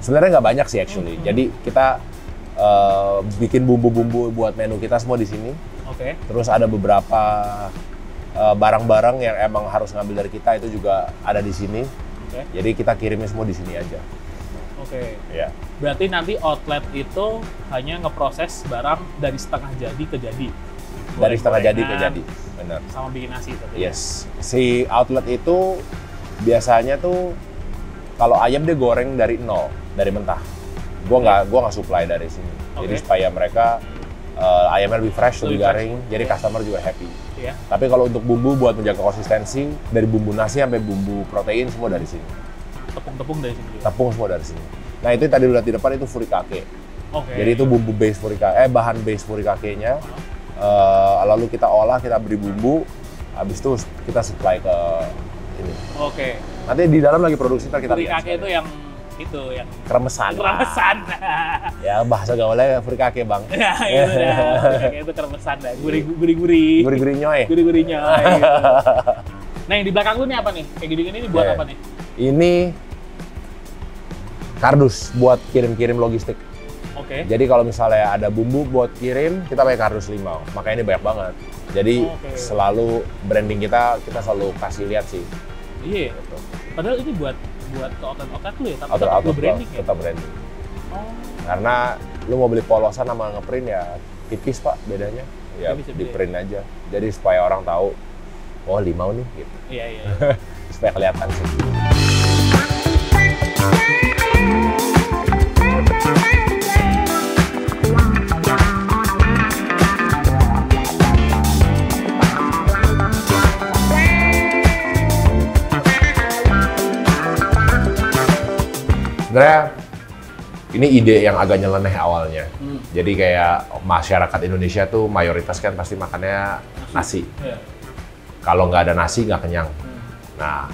Sebenarnya nggak banyak sih actually. Jadi kita bikin bumbu-bumbu buat menu kita semua di sini. Oke. Terus ada beberapa barang-barang yang emang harus ngambil dari kita itu juga ada di sini. Oke. Jadi kita kirimnya semua di sini aja. Oke. Ya. Berarti nanti outlet itu hanya ngeproses barang dari setengah jadi ke jadi. Dari setengah jadi ke Goreng-gorengan, jadi, benar. sama bikin nasi tapi. Yes. Si outlet itu biasanya tuh kalau ayam dia goreng dari nol, dari mentah. Gua nggak supply dari sini. Jadi Oke. supaya mereka ayamnya lebih fresh, lebih Lebih garing, fresh. jadi Iya. customer juga happy. Iya. Tapi kalau untuk bumbu buat menjaga konsistensi, dari bumbu nasi sampai bumbu protein semua dari sini. Tepung-tepung dari sini juga. Tepung semua dari sini. Nah itu yang tadi lihat di depan itu furikake. Oke. Jadi itu bumbu base bahan base furikake-nya. Lalu kita olah, kita beri bumbu, habis itu kita supply ke ini. Oke. Nanti di dalam lagi produksi, ntar kita lihat. Furikake itu yang Kremesan. kremesan. Ya bahasa gaulnya furikake bang. Ya, itu dah. Furikake itu kremesan dah. Gurih-gurih. Gurih-gurih nyoy. Gurih-gurihnya. Gitu. Nah, yang di belakang lu nih apa nih? Kayak gini-gini ini buat Ya. apa nih? Ini kardus buat kirim-kirim logistik. Oke. Jadi kalau misalnya ada bumbu buat kirim, kita pakai kardus limau. Makanya ini banyak banget. Jadi Oke. selalu branding kita selalu kasih lihat sih. Iya. Gitu. Padahal ini buat ke outlet lu ya, tapi Outlet tetap lu branding ya. tetap branding. Oh. Karena lu mau beli polosan sama ngeprint ya tipis pak bedanya. Ya Tipis ya di print aja. Jadi supaya orang tahu, oh limau nih gitu. Iya. Supaya kelihatan sih. Sebenarnya ini ide yang agak nyeleneh awalnya. Jadi kayak masyarakat Indonesia tuh mayoritas kan pasti makannya nasi. Iya. Kalau nggak ada nasi nggak kenyang. Nah,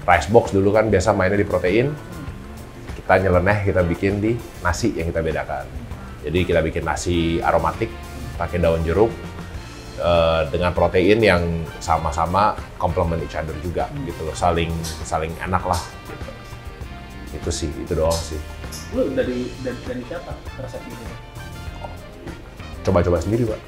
rice box dulu kan biasa mainnya di protein. Kita nyeleneh, kita bikin di nasi yang kita bedakan. Jadi kita bikin nasi aromatik pakai daun jeruk dengan protein yang sama-sama complement each other juga gitu loh. Saling enak lah gitu. Itu sih, itu doang sih. Lu dari siapa resep ini? Coba-coba sendiri, Pak.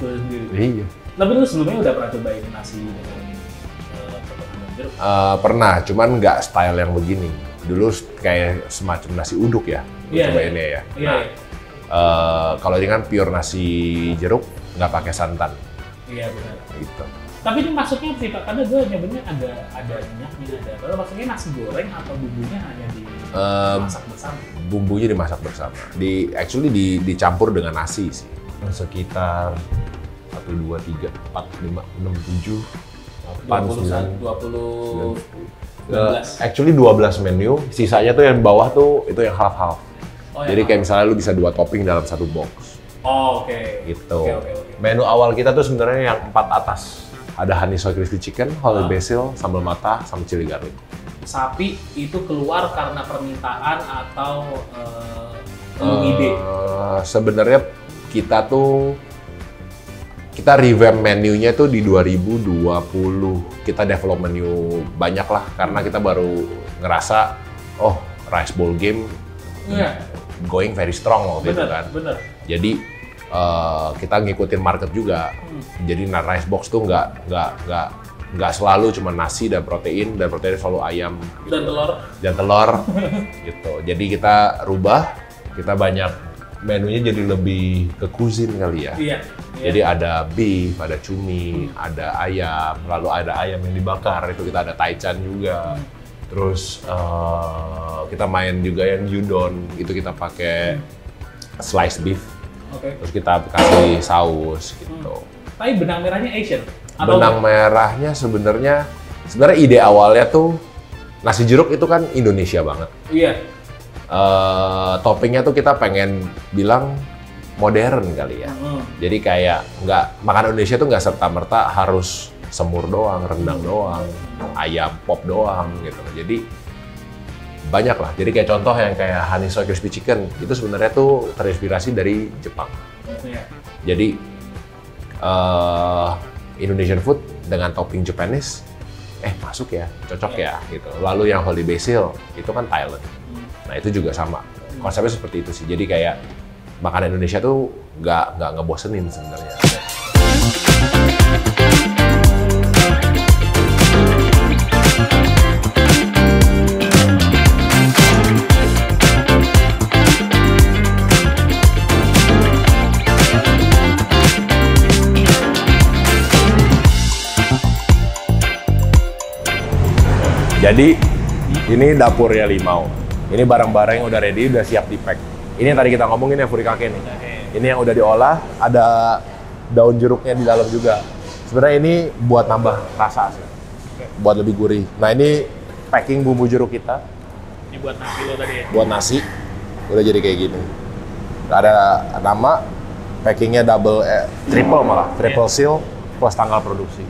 Lu sendiri. Iya. Tapi lu sebelumnya udah pernah cobain nasi dengan potongan jeruk? Pernah, cuman nggak style yang begini. Dulu kayak semacam nasi uduk ya, Iya, cobainnya ya. Iya. Nah, kalau ini kan pure nasi jeruk, nggak pakai santan. Iya benar. Gitu. Tapi ini masuknya sih Pak, karena gue nyebutnya ada minyaknya, ada. Kalau maksudnya nasi goreng atau bumbunya hanya dimasak bersama? Bumbunya dimasak bersama. Actually dicampur dengan nasi sih. Sekitar 1, 2, 3, 4, 5, 6, 7, 8, 9, 10. Actually 12 menu, sisanya tuh yang bawah tuh itu yang half-half. Oh, Jadi ya. kayak misalnya lu bisa 2 topping dalam 1 box. Oh, oke. Gitu. Oke. Menu awal kita tuh sebenarnya yang 4 atas. Ada honey soy crispy chicken, holy basil, sambal matah, sama chili garlic. Sapi itu keluar karena permintaan atau ide? Sebenarnya kita revamp menunya tuh di 2020. Kita develop menu banyak lah karena kita baru ngerasa rice bowl game going very strong waktu itu kan. Bener. Jadi kita ngikutin market juga. Jadi rice box tuh nggak selalu cuma nasi dan protein selalu ayam gitu. dan telur gitu. Jadi kita rubah, kita banyak menunya jadi lebih ke cuisine kali ya. Iya. Jadi ada beef, ada cumi, ada ayam, lalu ada ayam yang dibakar, itu kita ada taichan juga. Terus kita main juga yang gyudon, itu kita pakai slice beef. Terus kita kasih saus gitu. Tapi benang merahnya Asian? Benang merahnya sebenarnya ide awalnya tuh nasi jeruk itu kan Indonesia banget. Iya. Toppingnya tuh kita pengen bilang modern kali ya. Jadi kayak makan Indonesia tuh nggak serta-merta harus semur doang, rendang doang, ayam pop doang gitu. Jadi banyak lah. Jadi kayak contoh yang kayak honey soy crispy chicken itu sebenarnya tuh terinspirasi dari Jepang. Iya. Jadi Indonesian food dengan topping Japanese, masuk ya, cocok ya gitu. Lalu yang holy basil itu kan Thailand. Nah itu juga sama. Konsepnya seperti itu sih. Jadi kayak makanan Indonesia tuh nggak ngebosenin sebenarnya. Jadi ini dapurnya Limau. Ini barang-barang yang udah ready, udah siap di pack. Ini yang tadi kita ngomongin yang furikake nih. Ini yang udah diolah, ada daun jeruknya di dalam juga. Sebenarnya ini buat nambah rasa sih, buat lebih gurih. Nah ini packing bumbu jeruk kita. Ini buat nasi lo tadi ya? Buat nasi, udah jadi kayak gini. Ada nama, packingnya triple malah, triple seal plus tanggal produksi.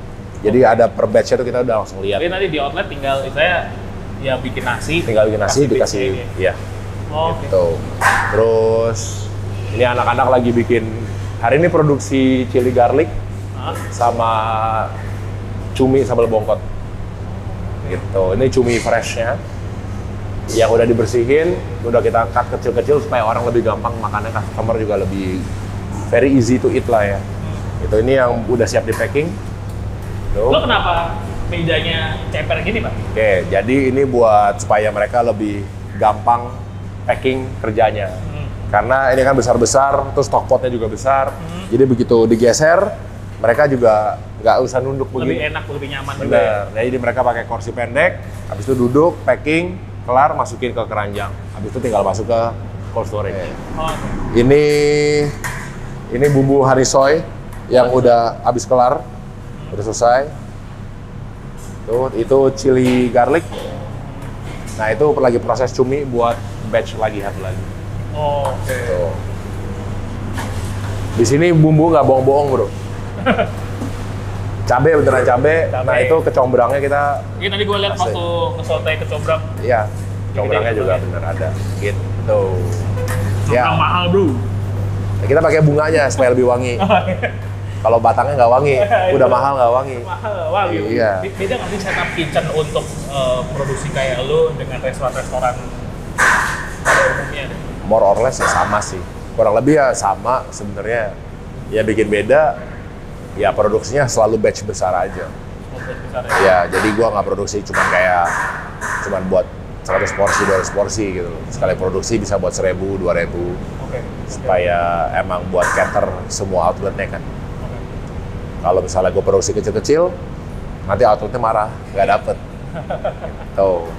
Jadi ada per batch itu kita udah langsung lihat. Jadi nanti di outlet tinggal saya ya bikin nasi. Tinggal bikin nasi dikasih, ya. Oh, gitu. Terus ini anak-anak lagi bikin hari ini produksi chili garlic sama cumi sambal bongkot. Gitu. Ini cumi freshnya yang udah dibersihin, udah kita cut kecil-kecil supaya orang lebih gampang makannya, customer juga lebih very easy to eat lah ya. Itu ini yang udah siap di packing. Lo kenapa mejanya ceper gini, Pak? Oke, jadi ini buat supaya mereka lebih gampang packing kerjanya. Karena ini kan besar-besar, terus stockpotnya juga besar. Jadi begitu digeser, mereka juga nggak usah nunduk begini. Lebih enak, lebih nyaman juga ya? Jadi mereka pakai kursi pendek, habis itu duduk, packing, kelar, masukin ke keranjang. Habis itu tinggal masuk ke cold storage. Ini bumbu harisoy yang udah habis kelar. Udah selesai. Tuh, itu chili garlic. Nah, itu lagi proses cumi buat batch lagi satu lagi. Oh, oke. Tuh. Di sini bumbu nggak bohong-bohong, bro. Cabe beneran cabe. Nah, itu kecombrangnya kita. Ini tadi gue lihat waktu ngesote kecombrang. Iya, kecombrangnya juga bener ada. Gitu. Ya. Mahal, bro. Nah, kita pakai bunganya supaya lebih wangi. Kalau batangnya nggak wangi, udah mahal nggak wangi. Mahal, wangi. Iya. Beda nggak sih setup kitchen untuk produksi kayak lo dengan restoran-restoran pada umumnya? More or less ya sama sih. Kurang lebih ya sama sebenarnya. Ya bikin beda, ya produksinya selalu batch besar aja. Besar, ya? Ya, jadi gua nggak produksi cuman buat 100 porsi, 200 porsi gitu. Sekali produksi bisa buat 1.000, 2.000. Supaya emang buat cater semua outletnya kan. Kalau misalnya gue produksi kecil-kecil, nanti outletnya marah, nggak dapet. Tuh.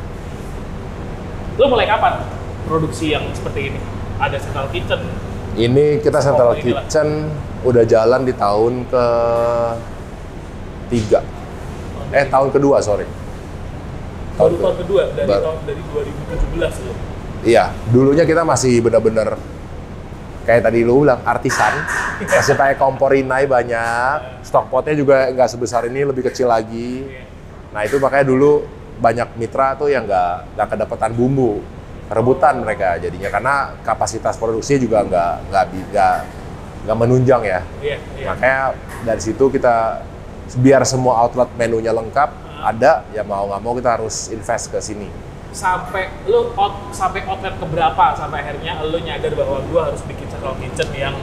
Lo mulai kapan produksi yang seperti ini? Ada central kitchen? Ini kita central kitchen udah jalan di tahun tahun kedua, sorry. Tahun kedua, dari 2017 lo? Iya, dulunya kita masih benar-benar kayak tadi lu bilang, artisan. Masih pakai kompor inai banyak, stockpotnya juga nggak sebesar ini, lebih kecil lagi. Nah itu makanya dulu banyak mitra tuh yang nggak kedapatan bumbu, rebutan mereka jadinya karena kapasitas produksi juga nggak menunjang ya. Makanya dari situ kita biar semua outlet menunya lengkap ada, ya mau nggak mau kita harus invest ke sini. Sampai outlet keberapa sampai akhirnya lo nyadar bahwa gua harus bikin central kitchen yang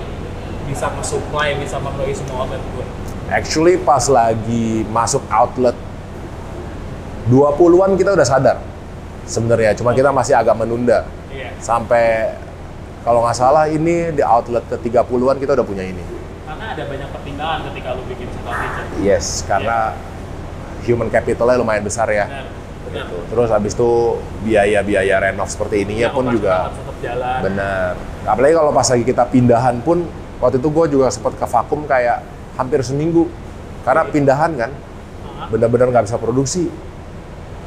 bisa nge-supply, bisa memenuhi semua outlet gua? Actually pas lagi masuk outlet 20-an kita udah sadar sebenarnya, cuma kita masih agak menunda. Sampai kalau nggak salah ini di outlet ke 30-an kita udah punya ini. Karena ada banyak pertimbangan ketika lo bikin central kitchen. Yes, karena human capitalnya lumayan besar ya. Gitu. Terus habis itu biaya-biaya renov seperti ininya pun juga benar. Apalagi kalau pas lagi kita pindahan pun, waktu itu gue juga sempat ke vakum kayak hampir seminggu karena pindahan kan, benar-benar nggak bisa produksi.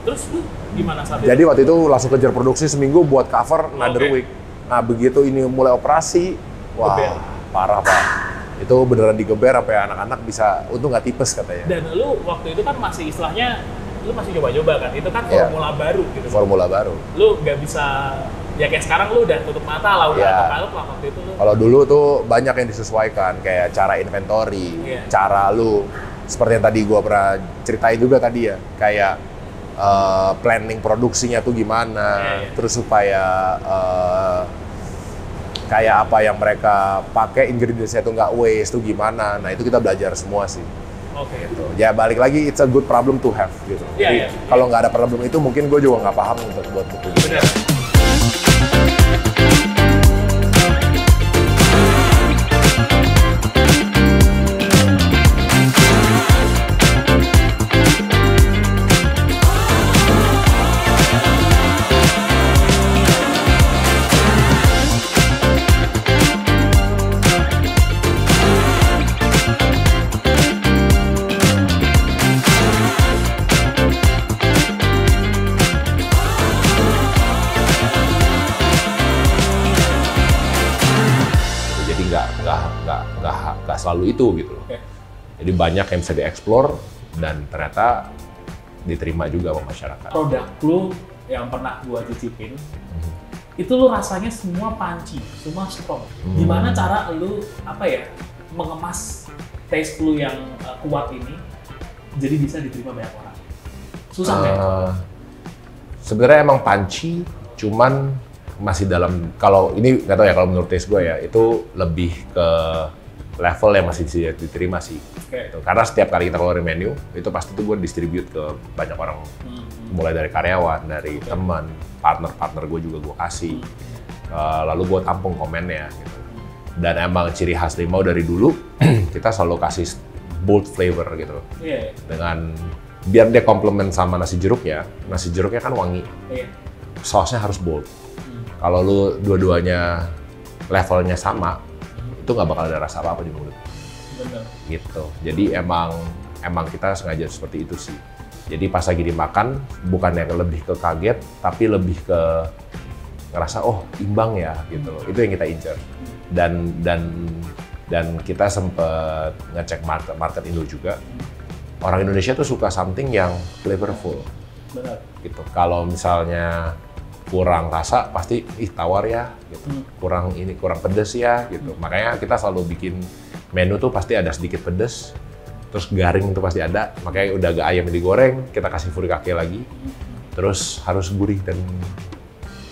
Terus gimana saat itu? Jadi waktu itu langsung kejar produksi seminggu buat cover another week. Nah begitu ini mulai operasi, wah parah Pak. Itu beneran digeber sampai anak-anak bisa, untung nggak tipes katanya. Dan lu waktu itu kan masih istilahnya lu masih coba-coba kan, itu kan formula baru gitu. Formula baru. Lu nggak bisa, ya kayak sekarang lu udah tutup mata lah, udah terkalut lah waktu itu. Kalau dulu tuh banyak yang disesuaikan, kayak cara inventory, cara lu, seperti yang tadi gua pernah ceritain juga tadi ya, kayak planning produksinya tuh gimana, terus supaya kayak apa yang mereka pakai, ingredients-nya itu nggak waste, itu gimana. Nah itu kita belajar semua sih. Oke. Gitu. Ya balik lagi, it's a good problem to have gitu. Jadi kalau nggak ada problem itu mungkin gue juga nggak paham untuk buat buku gitu. Benar. Nggak selalu itu gitu loh. Okay. Jadi banyak yang bisa dieksplor dan ternyata diterima juga sama masyarakat. Produk lu yang pernah gua cicipin, itu lu rasanya semua panci, semua strong. Gimana cara lu mengemas taste lu yang kuat ini jadi bisa diterima banyak orang? Susah nggak? Sebenarnya emang panci, cuman masih dalam, kalau ini nggak tahu ya, kalau menurut taste gue ya, itu lebih ke level yang masih diterima sih. Okay. Karena setiap kali kita keluarin menu, itu pasti tuh gue distribute ke banyak orang. Mulai dari karyawan, dari teman, partner gue juga gue kasih. Lalu gue tampung komennya gitu. Dan emang ciri khas Limau dari dulu, kita selalu kasih bold flavor gitu. Yeah. Dengan, biar dia komplement sama nasi jeruknya kan wangi. Yeah. Sausnya harus bold. Kalau lu dua-duanya levelnya sama, itu nggak bakal ada rasa apa-apa di mulut. Benar. Gitu. Jadi emang kita sengaja seperti itu sih. Jadi pas lagi dimakan, bukannya lebih ke kaget, tapi lebih ke ngerasa, oh imbang ya gitu. Itu yang kita incer. Dan kita sempet ngecek market Indo juga. Orang Indonesia tuh suka something yang flavorful. Benar. Gitu. Kalau misalnya kurang rasa pasti tawar ya gitu. Kurang pedes ya gitu. Makanya kita selalu bikin menu tuh pasti ada sedikit pedes, terus garing itu pasti ada. Makanya udah agak ayam digoreng, kita kasih furikake lagi. Terus harus gurih dan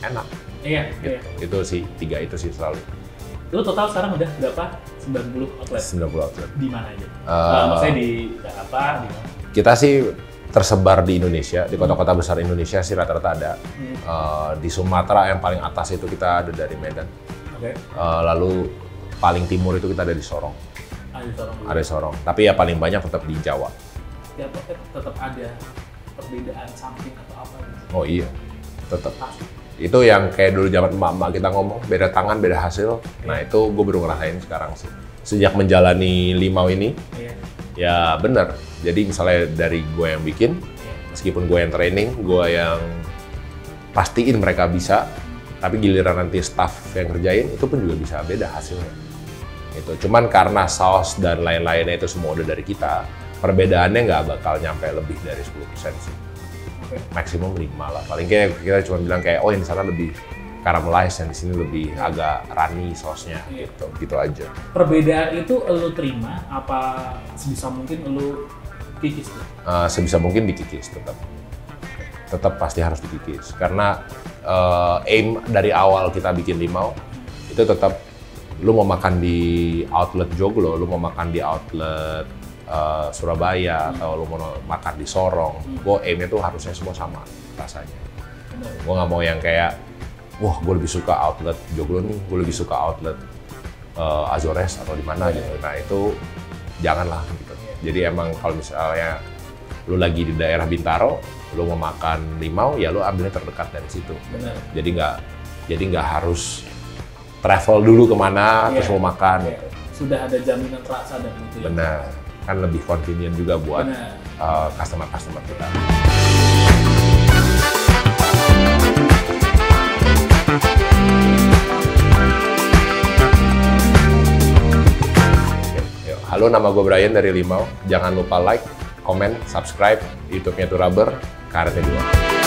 enak. Iya, gitu. Itu sih, 3 itu sih selalu. Lu total sekarang udah berapa? 90 outlet. 90 outlet. Di mana aja? Maksudnya di Jakarta, di mana? Kita sih tersebar di Indonesia, di kota-kota besar Indonesia sih rata-rata ada. Di Sumatera yang paling atas itu kita ada dari Medan. Okay. Lalu paling timur itu kita ada di Sorong. Ada di Sorong. Tapi ya paling banyak tetap di Jawa. Ya tetap ada perbedaan samping atau apa gitu. Oh iya, tetap. Itu yang kayak dulu zaman emak-emak kita ngomong, beda tangan, beda hasil. Nah itu gue baru ngerasain sekarang sih. Sejak menjalani Limau ini, ya bener. Jadi misalnya dari gue yang bikin, meskipun gue yang training, gue yang pastiin mereka bisa, tapi giliran nanti staff yang kerjain, itu pun juga bisa beda hasilnya. Itu cuman karena saus dan lain-lainnya itu semua udah dari kita, perbedaannya nggak bakal nyampe lebih dari 10% sih. Maksimum 5 lah. Paling kayak kita cuma bilang kayak, oh yang di sana lebih caramelize, yang di sini lebih agak runny sausnya, gitu aja. Perbedaan itu lo terima apa sebisa mungkin lo kikis tuh? Sebisa mungkin dikikis tetap pasti harus dikikis karena aim dari awal kita bikin Limau itu tetap lu mau makan di outlet Joglo, lu mau makan di outlet Surabaya atau lu mau makan di Sorong, gue aimnya tuh harusnya semua sama rasanya. Gue nggak mau yang kayak wah gue lebih suka outlet Joglo nih, gue lebih suka outlet Azores atau di mana gitu. Nah itu janganlah gitu. Jadi emang kalau misalnya lu lagi di daerah Bintaro, lu mau makan Limau, ya lu ambilnya terdekat dari situ. Benar. Jadi nggak harus travel dulu kemana terus mau makan. Sudah ada jaminan rasa dan itu. Benar, kan lebih convenient juga buat customer-customer kita. Halo, nama gue Brian dari Limau. Jangan lupa like, comment, subscribe YouTube-nya Turaber, Karetnya 2.